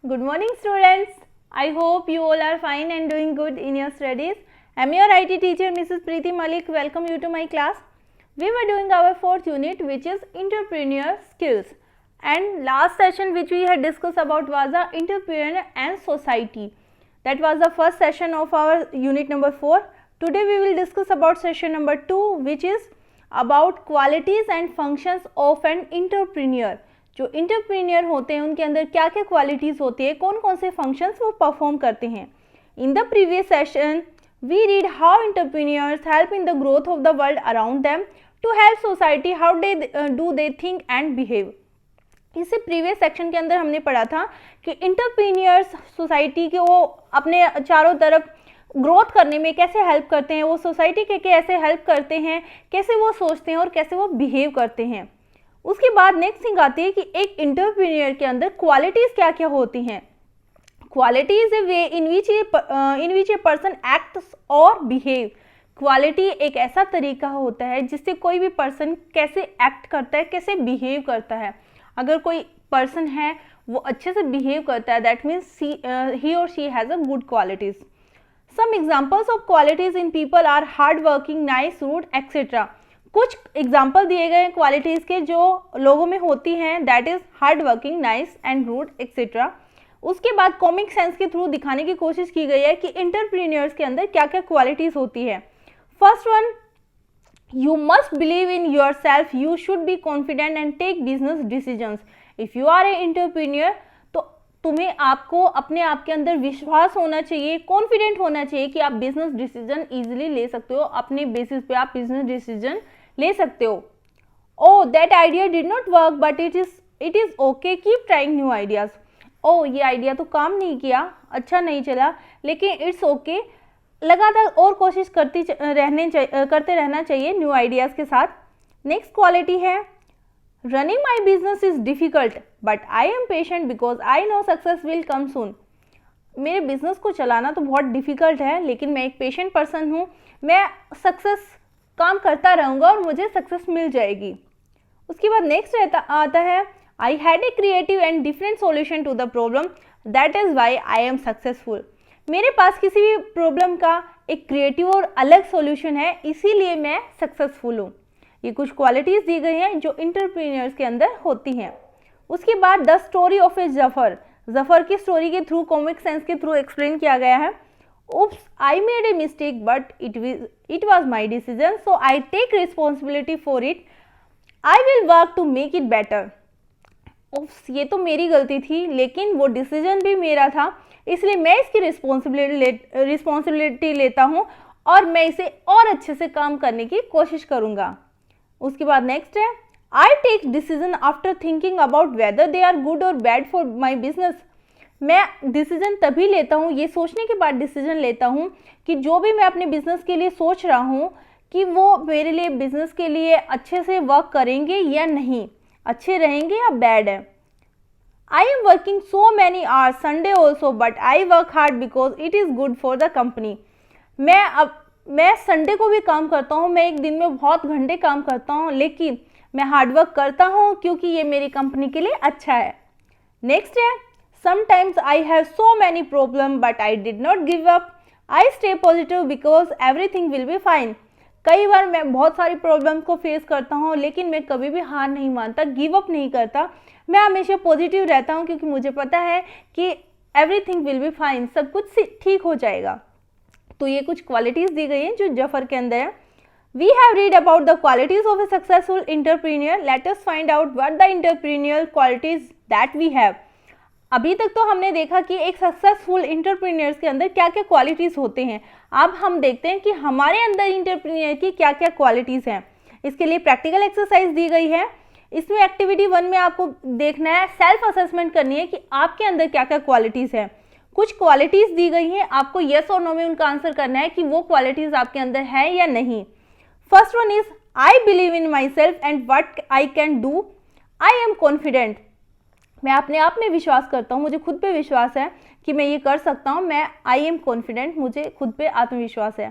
Good morning, students. I hope you all are fine and doing good in your studies. I am your IT teacher, Mrs. Preeti Malik. Welcome you to my class. We were doing our fourth unit, which is entrepreneur skills. And last session which we had discussed about was the entrepreneur and society. That was the first session of our unit number 4. Today we will discuss about session number 2, which is about qualities and functions of an entrepreneur. जो इंटरप्रीनियर होते हैं उनके अंदर क्या क्या qualities होती है, कौन कौन से फंक्शंस वो परफॉर्म करते हैं. In the previous session we read how entrepreneurs help in the growth of the world around them to help society, how do they think and behave. इससे प्रीवियस सेक्शन के अंदर हमने पढ़ा था कि इंटरप्रीनियर्स सोसाइटी के वो अपने चारों तरफ ग्रोथ करने में कैसे हेल्प करते हैं, वो सोसाइटी के कैसे हेल्प करते हैं, कैसे वो सोचते हैं और कैसे वो बिहेव करते हैं. उसके बाद नेक्स्ट थिंग आती है कि एक इंटरप्रेन्योर के अंदर क्वालिटीज़ क्या क्या होती हैं. Quality is a way in which a person acts और बिहेव. क्वालिटी एक ऐसा तरीका होता है जिससे कोई भी पर्सन कैसे एक्ट करता है, कैसे बिहेव करता है. अगर कोई पर्सन है वो अच्छे से बिहेव करता है, दैट मीन्स ही और she has a good qualities. Some examples of qualities in people are hard working, nice, rude, etcetera. कुछ एग्जाम्पल दिए गए हैं क्वालिटीज़ के जो लोगों में होती हैं, that is hard working, nice and rude, etcetera. उसके बाद कॉमिक सेंस के थ्रू दिखाने की कोशिश की गई है कि इंटरप्रीनियर्स के अंदर क्या क्या क्वालिटीज़ होती है. First one, you must believe in yourself, you should be confident and take business decisions. If you are a entrepreneur तो तुम्हें आपको अपने आप के अंदर विश्वास होना चाहिए, कॉन्फिडेंट होना चाहिए कि आप बिजनेस डिसीजन ईजिली ले सकते हो, अपने बेसिस पे आप बिजनेस डिसीजन ले सकते हो. Oh that idea did not work but it is okay, keep trying new ideas. Oh ये आइडिया तो काम नहीं किया, अच्छा नहीं चला, लेकिन इट्स ओके, लगातार और कोशिश करते रहना चाहिए न्यू आइडियाज़ के साथ. नेक्स्ट क्वालिटी है, running my business is difficult but I am patient because I know success will come soon. मेरे बिजनेस को चलाना तो बहुत डिफ़िकल्ट है, लेकिन मैं एक पेशेंट पर्सन हूँ, मैं काम करता रहूँगा और मुझे सक्सेस मिल जाएगी. उसके बाद नेक्स्ट आता है, I had a creative and different solution to the problem, that is why I am successful. मेरे पास किसी भी प्रॉब्लम का एक क्रिएटिव और अलग सॉल्यूशन है, इसीलिए मैं सक्सेसफुल हूँ. ये कुछ क्वालिटीज़ दी गई हैं जो इंटरप्रीनियर्स के अंदर होती हैं. उसके बाद द स्टोरी ऑफ ए जफ़र की स्टोरी के थ्रू, कॉमिक सेंस के थ्रू एक्सप्लेन किया गया है. Oops, I made a mistake, but it was my decision, so I take responsibility for it. I will work to make it better. Oops, ये तो मेरी गलती थी, लेकिन वो डिसीजन भी मेरा था, इसलिए मैं इसकी रिस्पॉन्सिबिलिटी लेता हूँ और मैं इसे और अच्छे से काम करने की कोशिश करूँगा. उसके बाद नेक्स्ट है, I take decision after thinking about whether they are good or bad for my business. मैं डिसीजन तभी लेता हूँ, ये सोचने के बाद डिसीजन लेता हूँ कि जो भी मैं अपने बिजनेस के लिए सोच रहा हूँ कि वो मेरे लिए बिजनेस के लिए अच्छे से वर्क करेंगे या नहीं, अच्छे रहेंगे या बैड है. I am working so many hours Sunday also but I work hard because it is good for the company. मैं संडे को भी काम करता हूँ, मैं एक दिन में बहुत घंटे काम करता हूँ, लेकिन मैं हार्डवर्क करता हूँ क्योंकि ये मेरी कंपनी के लिए अच्छा है. नेक्स्ट है, sometimes I have so many problems but I did not give up. I stay positive because everything will be fine. कई बार मैं बहुत सारी प्रॉब्लम को फेस करता हूँ, लेकिन मैं कभी भी हार नहीं मानता, गिव अप नहीं करता. मैं हमेशा पॉजिटिव रहता हूँ क्योंकि मुझे पता है कि एवरीथिंग विल बी फाइन, सब कुछ ठीक हो जाएगा. तो ये कुछ क्वालिटीज़ दी गई हैं जो जफर के अंदर है. We have read about the qualities of a successful entrepreneur. Let us find out what the entrepreneurial qualities that we have. अभी तक तो हमने देखा कि एक सक्सेसफुल इंटरप्रीनियर्स के अंदर क्या क्या क्वालिटीज़ होते हैं. अब हम देखते हैं कि हमारे अंदर इंटरप्रीनियर की क्या क्या क्वालिटीज़ हैं. इसके लिए प्रैक्टिकल एक्सरसाइज दी गई है. इसमें एक्टिविटी 1 में आपको देखना है, सेल्फ असेसमेंट करनी है कि आपके अंदर क्या क्या क्वालिटीज़ हैं. कुछ क्वालिटीज़ दी गई हैं, आपको येस और नो में उनका आंसर करना है कि वो क्वालिटीज़ आपके अंदर है या नहीं. First one is, I believe in my self and what I can do. I am confident. मैं अपने आप में विश्वास करता हूँ, मुझे खुद पे विश्वास है कि मैं ये कर सकता हूँ. मैं आई एम कॉन्फिडेंट, मुझे खुद पे आत्मविश्वास है.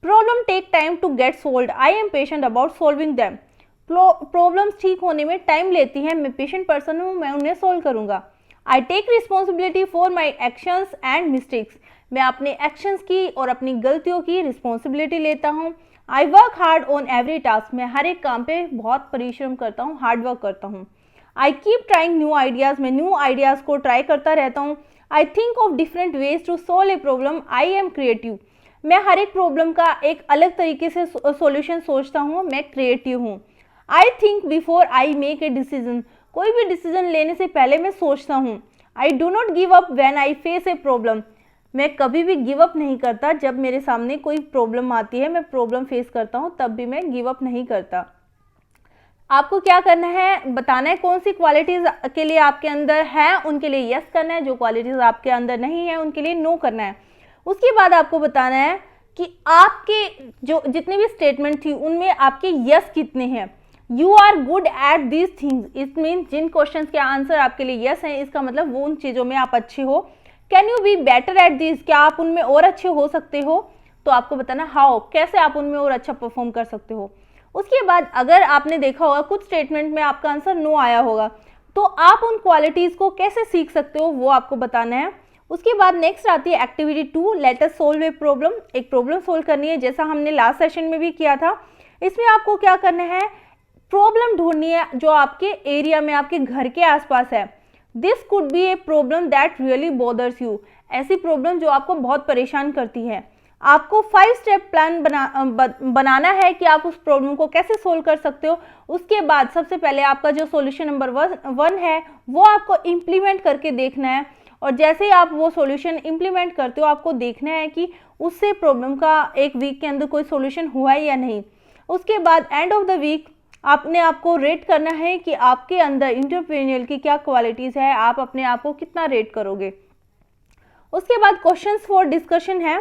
Problem take time to get solve. I am patient about solving them. Problems ठीक होने में टाइम लेती हैं, मैं पेशेंट पर्सन हूँ, मैं उन्हें सोल्व करूँगा. I take responsibility for my actions and mistakes, मैं अपने एक्शंस की और अपनी गलतियों की रिस्पॉन्सिबिलिटी लेता हूँ। I work hard on every task, मैं हर एक काम पे बहुत परिश्रम करता हूँ, हार्ड वर्क करता हूँ। I keep trying new ideas, मैं न्यू आइडियाज़ को ट्राई करता रहता हूँ। I think of different ways to solve a problem, I am creative, मैं हर एक प्रॉब्लम का एक अलग तरीके से सॉल्यूशन सोचता हूँ, मैं क्रिएटिव हूँ। I think before I make a decision, कोई भी डिसीजन लेने से पहले मैं सोचता हूँ। I do not give up when I face a problem, मैं कभी भी गिव अप नहीं करता, जब मेरे सामने कोई प्रॉब्लम आती है, मैं प्रॉब्लम फेस करता हूँ, तब भी मैं गिव अप नहीं करता। आपको क्या करना है, बताना है कौन सी क्वालिटीज़ के लिए आपके अंदर है, उनके लिए यस करना है, जो क्वालिटीज़ आपके अंदर नहीं है उनके लिए नो करना है। उसके बाद आपको बताना है कि आपके जो जितने भी स्टेटमेंट थी उनमें आपके यस कितने हैं। You are good at these things, it mean जिन क्वेश्चंस के आंसर आपके लिए यस हैं, इसका मतलब वो उन चीज़ों में आप अच्छे हो। Can you be better at this, क्या आप उनमें और अच्छे हो सकते हो, तो आपको बताना हाउ, कैसे आप उनमें और अच्छा परफॉर्म कर सकते हो। उसके बाद अगर आपने देखा होगा कुछ स्टेटमेंट में आपका आंसर नो आया होगा, तो आप उन क्वालिटीज़ को कैसे सीख सकते हो वो आपको बताना है। उसके बाद नेक्स्ट आती है activity 2, let us solve a problem, एक प्रॉब्लम सोल्व करनी है, जैसा हमने लास्ट सेशन में भी किया था। इसमें आपको क्या करना है, प्रॉब्लम ढूंढनी है जो आपके एरिया में, आपके घर के आसपास है। This could be a problem that really bothers you, ऐसी प्रॉब्लम जो आपको बहुत परेशान करती है। आपको 5 स्टेप प्लान बनाना है कि आप उस प्रॉब्लम को कैसे सोल्व कर सकते हो। उसके बाद सबसे पहले आपका जो सॉल्यूशन नंबर 1 है वो आपको इम्प्लीमेंट करके देखना है, और जैसे ही आप वो सॉल्यूशन इम्प्लीमेंट करते हो आपको देखना है कि उससे प्रॉब्लम का एक वीक के अंदर कोई सॉल्यूशन हुआ है या नहीं। उसके बाद एंड ऑफ द वीक आपने आपको रेट करना है कि आपके अंदर एंटरप्रेन्योर की क्या क्वालिटीज़ है, आप अपने आप को कितना रेट करोगे। उसके बाद क्वेश्चंस फॉर डिस्कशन है,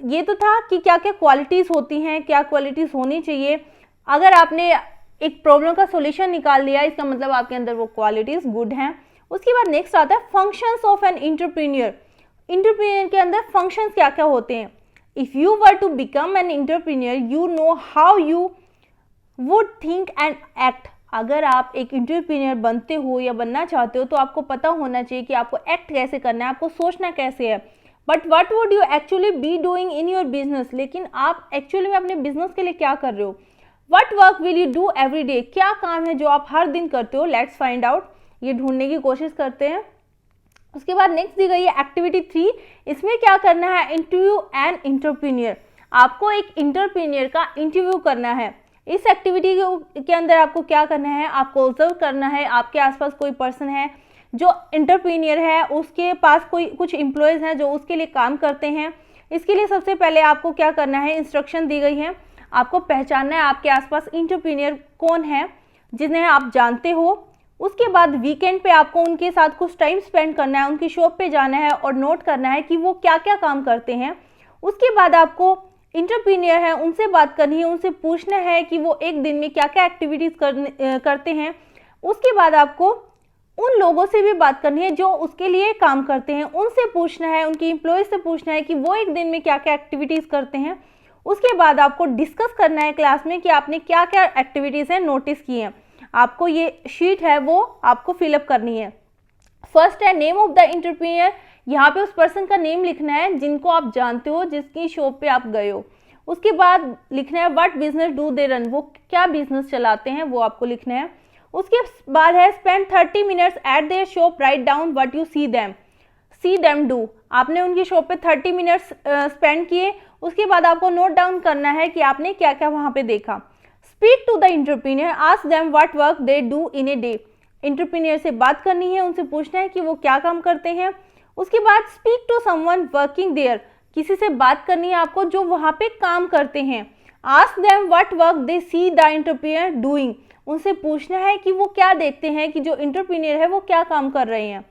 ये तो था कि क्या क्या क्वालिटीज़ होती हैं, क्या क्वालिटीज़ होनी चाहिए। अगर आपने एक प्रॉब्लम का सॉल्यूशन निकाल लिया, इसका मतलब आपके अंदर वो क्वालिटीज़ गुड हैं। उसके बाद नेक्स्ट आता है functions of an entrepreneur, entrepreneur के अंदर फंक्शंस क्या क्या होते हैं। If you were to become an entrepreneur you know how you would think and act, अगर आप एक एंटरप्रेन्योर बनते हो या बनना चाहते हो तो आपको पता होना चाहिए कि आपको एक्ट कैसे करना है, आपको सोचना कैसे है। But what would you actually be doing in your business, लेकिन आप एक्चुअली में अपने बिजनेस के लिए क्या कर रहे हो। What work will you do every day, क्या काम है जो आप हर दिन करते हो। लेट्स फाइंड आउट, ये ढूंढने की कोशिश करते हैं। उसके बाद नेक्स्ट दी गई है एक्टिविटी 3, इसमें क्या करना है, इंटरव्यू एन एंटरप्रेन्योर, आपको एक एंटरप्रेन्योर का इंटरव्यू करना है। इस एक्टिविटी के अंदर आपको क्या करना है, आपको ऑब्जर्व करना है आपके आसपास कोई पर्सन है जो एंटरप्रेन्योर है, उसके पास कोई कुछ एम्प्लॉयज़ हैं जो उसके लिए काम करते हैं। इसके लिए सबसे पहले आपको क्या करना है, इंस्ट्रक्शन दी गई है, आपको पहचानना है आपके आसपास एंटरप्रेन्योर कौन है जिन्हें आप जानते हो। उसके बाद वीकेंड पे आपको उनके साथ कुछ टाइम स्पेंड करना है, उनकी शॉप पे जाना है और नोट करना है कि वो क्या क्या काम करते हैं। उसके बाद आपको एंटरप्रेन्योर है उनसे बात करनी है, उनसे पूछना है कि वो एक दिन में क्या क्या एक्टिविटीज़ करते हैं। उसके बाद आपको उन लोगों से भी बात करनी है जो उसके लिए काम करते हैं, उनसे पूछना है, उनकी एम्प्लॉयज़ से पूछना है कि वो एक दिन में क्या क्या एक्टिविटीज़ करते हैं। उसके बाद आपको डिस्कस करना है क्लास में कि आपने क्या क्या एक्टिविटीज़ हैं नोटिस की हैं। आपको ये शीट है वो आपको फिलअप करनी है। फर्स्ट है नेम ऑफ द एंटरप्रेन्योर, यहाँ पे उस पर्सन का नेम लिखना है जिनको आप जानते हो, जिसकी शॉप पे आप गए हो। उसके बाद लिखना है what business do they run, वो क्या बिजनेस चलाते हैं वो आपको लिखना है। उसके बाद है spend 30 minutes at there shop, write down what you see them do, आपने उनकी शॉप पे 30 मिनट्स स्पेंड किए। उसके बाद आपको नोट डाउन करना है कि आपने क्या क्या वहाँ पे देखा। Speak to the entrepreneur, ask them what work they do in a day, entrepreneur से बात करनी है, उनसे पूछना है कि वो क्या काम करते हैं। उसके बाद speak to someone working there, किसी से बात करनी है आपको जो वहाँ पे काम करते हैं। Ask them what work they see the entrepreneur doing, उनसे पूछना है कि वो क्या देखते हैं कि जो एंटरप्रेन्योर है वो क्या काम कर रहे हैं।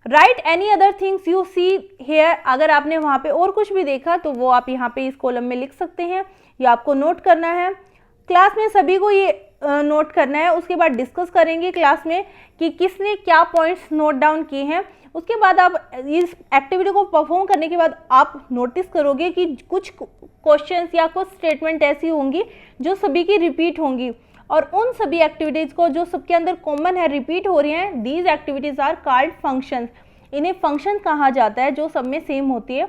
Write any other things you see here, अगर आपने वहाँ पे और कुछ भी देखा तो वो आप यहाँ पे इस कॉलम में लिख सकते हैं, या आपको नोट करना है। क्लास में सभी को ये नोट करना है। उसके बाद डिस्कस करेंगे क्लास में कि किसने क्या पॉइंट्स नोट डाउन किए हैं। उसके बाद आप इस एक्टिविटी को परफॉर्म करने के बाद आप नोटिस करोगे कि कुछ क्वेश्चंस या कुछ स्टेटमेंट ऐसी होंगी जो सभी की रिपीट होंगी, और उन सभी एक्टिविटीज़ को जो सबके अंदर कॉमन है, रिपीट हो रही हैं, these activities are called functions. इन्हें फंक्शन कहा जाता है जो सब में सेम होती है।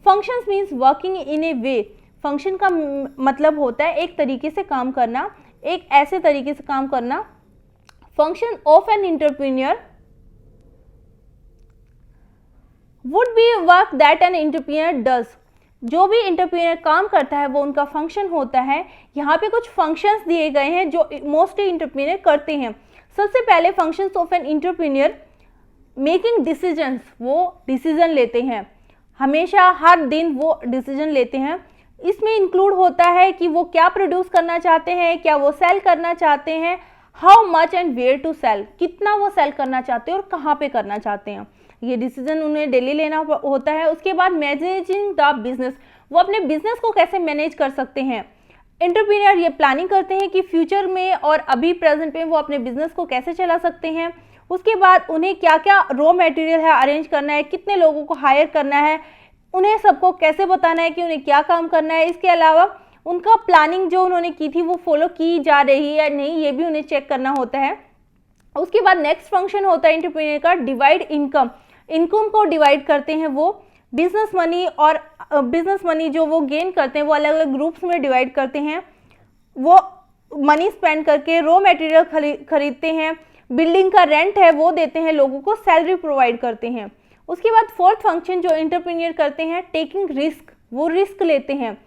Functions means working in a way. Function का मतलब होता है एक तरीके से काम करना, एक ऐसे तरीके से काम करना। Function of an entrepreneur would be work that an entrepreneur does. जो भी एंटरप्रेन्योर काम करता है वो उनका फंक्शन होता है। यहाँ पे कुछ फंक्शंस दिए गए हैं जो मोस्टली एंटरप्रेन्योर करते हैं। सबसे पहले functions of an entrepreneur, making decisions, वो डिसीजन लेते हैं, हमेशा हर दिन वो डिसीजन लेते हैं। इसमें इंक्लूड होता है कि वो क्या प्रोड्यूस करना चाहते हैं, क्या वो सेल करना चाहते हैं, how much and where to sell, कितना वो सेल करना चाहते हैं और कहाँ पे करना चाहते हैं, ये डिसीजन उन्हें डेली लेना होता है। उसके बाद मैनेजिंग द बिजनेस, वो अपने बिजनेस को कैसे मैनेज कर सकते हैं। एंटरप्रेन्योर ये प्लानिंग करते हैं कि फ्यूचर में और अभी प्रेजेंट में वो अपने बिजनेस को कैसे चला सकते हैं। उसके बाद उन्हें क्या क्या रॉ मटेरियल है अरेंज करना है, कितने लोगों को हायर करना है, उन्हें सबको कैसे बताना है कि उन्हें क्या काम करना है। इसके अलावा उनका प्लानिंग जो उन्होंने की थी वो फॉलो की जा रही है या नहीं, ये भी उन्हें चेक करना होता है। उसके बाद नेक्स्ट फंक्शन होता है एंटरप्रेन्योर का डिवाइड इनकम। इनकम को डिवाइड करते हैं वो, बिजनेस मनी और बिजनेस मनी जो वो गेन करते हैं वो अलग अलग ग्रुप्स में डिवाइड करते हैं। वो मनी स्पेंड करके रॉ मटेरियल खरीदते हैं, बिल्डिंग का रेंट है वो देते हैं, लोगों को सैलरी प्रोवाइड करते हैं। उसके बाद फोर्थ फंक्शन जो एंटरप्रेन्योर करते हैं, टेकिंग रिस्क, वो रिस्क लेते हैं।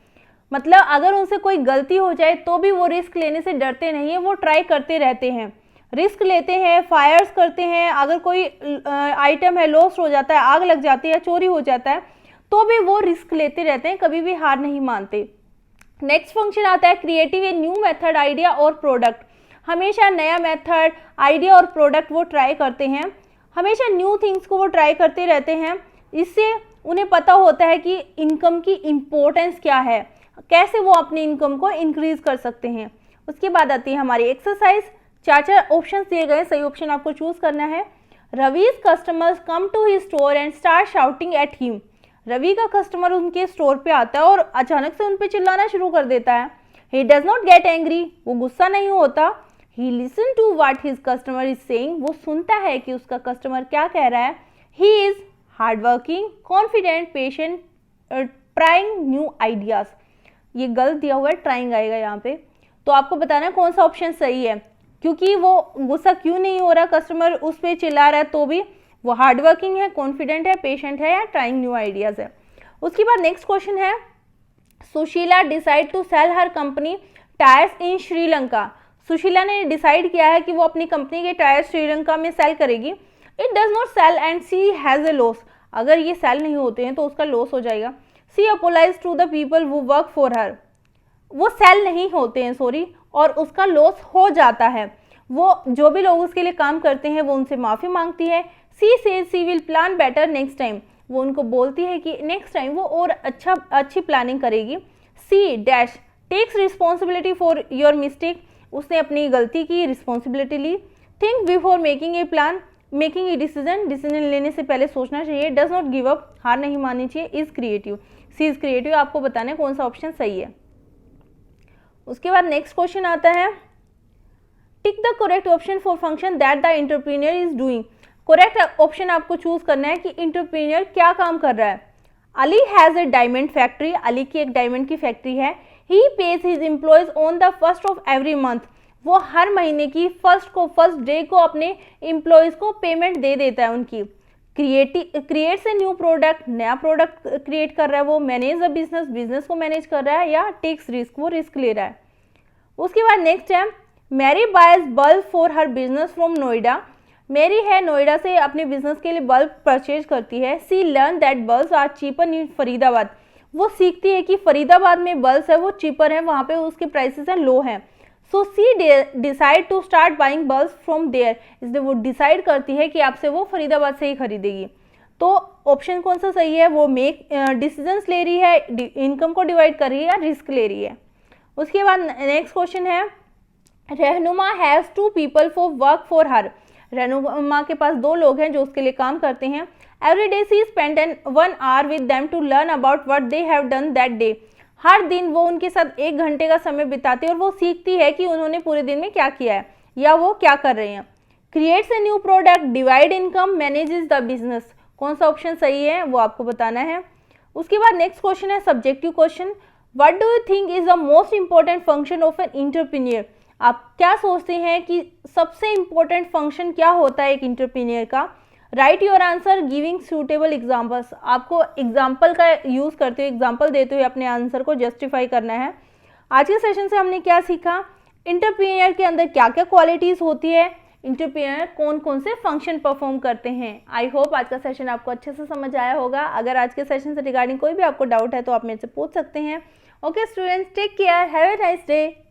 मतलब अगर उनसे कोई गलती हो जाए तो भी वो रिस्क लेने से डरते नहीं है, वो ट्राई करते रहते हैं, रिस्क लेते हैं, फायर्स करते हैं। अगर कोई आइटम है लॉस हो जाता है, आग लग जाती है, चोरी हो जाता है, तो भी वो रिस्क लेते रहते हैं, कभी भी हार नहीं मानते। नेक्स्ट फंक्शन आता है creative a new method, idea और प्रोडक्ट। हमेशा नया मेथड, आइडिया और प्रोडक्ट वो ट्राई करते हैं, हमेशा न्यू थिंग्स को वो ट्राई करते रहते हैं। इससे उन्हें पता होता है कि इनकम की इम्पोर्टेंस क्या है, कैसे वो अपनी इनकम को इंक्रीज कर सकते हैं। उसके बाद आती है हमारी एक्सरसाइज। चार ऑप्शन दिए गए, सही ऑप्शन आपको चूज करना है। Ravi's customers come to his store and start shouting at him. Ravi का कस्टमर उनके स्टोर पे आता है और अचानक से उन पे चिल्लाना शुरू कर देता है। He does not get angry, वो गुस्सा नहीं होता। He listen to what his customer is saying, वो सुनता है कि उसका कस्टमर क्या कह रहा है। He is hard working, confident, patient, trying new ideas. ये गलत दिया हुआ है, ट्राइंग आएगा यहाँ पे। तो आपको बताना है कौन सा ऑप्शन सही है, क्योंकि वो गुस्सा क्यों नहीं हो रहा, कस्टमर उस पर चिल्ला रहा है तो भी वो हार्ड वर्किंग है, कॉन्फिडेंट है, पेशेंट है या ट्राइंग न्यू आइडियाज है। उसके बाद नेक्स्ट क्वेश्चन है, Sushila decide to sell her company tyres in Sri Lanka. Sushila ने डिसाइड किया है कि वो अपनी कंपनी के टायर श्रीलंका में सेल करेगी। It does not cell and C has a loss, अगर ये सेल नहीं होते हैं तो उसका लॉस हो जाएगा। She apologise to the people who work for her, वो सेल नहीं होते हैं सॉरी, और उसका लॉस हो जाता है। वो जो भी लोग उसके लिए काम करते हैं वो उनसे माफ़ी मांगती है। She says she will plan better next time, वो उनको बोलती है कि नेक्स्ट टाइम वो और अच्छी प्लानिंग करेगी। She dash takes responsibility for your mistake, उसने अपनी गलती की रिस्पॉन्सिबिलिटी ली। Think before making a plan, making a decision, decision लेने से पहले सोचना चाहिए। डज नॉट गिव अप, हार नहीं माननी चाहिए। Is creative, she is creative. आपको बताना है कौन सा ऑप्शन सही है। उसके बाद नेक्स्ट क्वेश्चन आता है, tick the correct option for function that the entrepreneur is doing. Correct option आपको चूज करना है कि एंटरप्रेन्योर क्या काम कर रहा है। Ali has a diamond factory, Ali की एक डायमंड की फैक्ट्री है। He pays his employees on the first of every month, वो हर महीने की फर्स्ट डे को अपने एम्प्लॉयज को पेमेंट दे देता है उनकी। क्रिएट्स ए न्यू प्रोडक्ट, नया प्रोडक्ट क्रिएट कर रहा है वो। मैनेज द बिजनेस, बिजनेस को मैनेज कर रहा है। या टेक्स रिस्क, वो रिस्क ले रहा है। उसके बाद नेक्स्ट है, Mary buys bulb for her business from Noida. Mary है नोएडा से अपने बिजनेस के लिए बल्ब परचेज करती है। She learn that bulbs are cheaper in Faridabad, वो सीखती है कि फरीदाबाद में बल्ब्स है वो चीपर है, वहाँ पे उसके प्राइसेस हैं लो हैं। So she decide to start buying bulbs from there, इसलिए वो डिसाइड करती है कि आपसे वो फरीदाबाद से ही खरीदेगी। तो ऑप्शन कौन सा सही है, वो मेक डिसीजंस ले रही है, इनकम को डिवाइड कर रही है या रिस्क ले रही है। उसके बाद नेक्स्ट क्वेश्चन है, Rahnuma has two people for work for her. Rahnuma के पास दो लोग हैं जो उसके लिए काम करते हैं। Every day she spend 1 hour with them to learn about what they have done that day. हर दिन वो उनके साथ 1 घंटे का समय बिताती है और वो सीखती है कि उन्होंने पूरे दिन में क्या किया है या वो क्या कर रहे हैं। Creates a new product, divide income, manages the business. कौन सा ऑप्शन सही है वो आपको बताना है। उसके बाद नेक्स्ट क्वेश्चन है subjective question, what do you think is the most important function of an entrepreneur. आप क्या सोचते हैं कि सबसे इंपॉर्टेंट फंक्शन क्या होता है एक एंटरप्रेन्योर का। Right your answer giving suitable examples. आपको एग्जाम्पल का यूज़ करते हुए, एग्जाम्पल देते हुए अपने आंसर को जस्टिफाई करना है। आज के सेशन से हमने क्या सीखा, एंटरप्रेन्योर के अंदर क्या क्या क्वालिटीज़ होती है, एंटरप्रेन्योर कौन कौन से फंक्शन परफॉर्म करते हैं। आई होप आज का सेशन आपको अच्छे से समझ आया होगा। अगर आज के सेशन से रिगार्डिंग कोई भी आपको डाउट है तो आप मेरे से पूछ सकते हैं। Okay students, take care, have a nice day.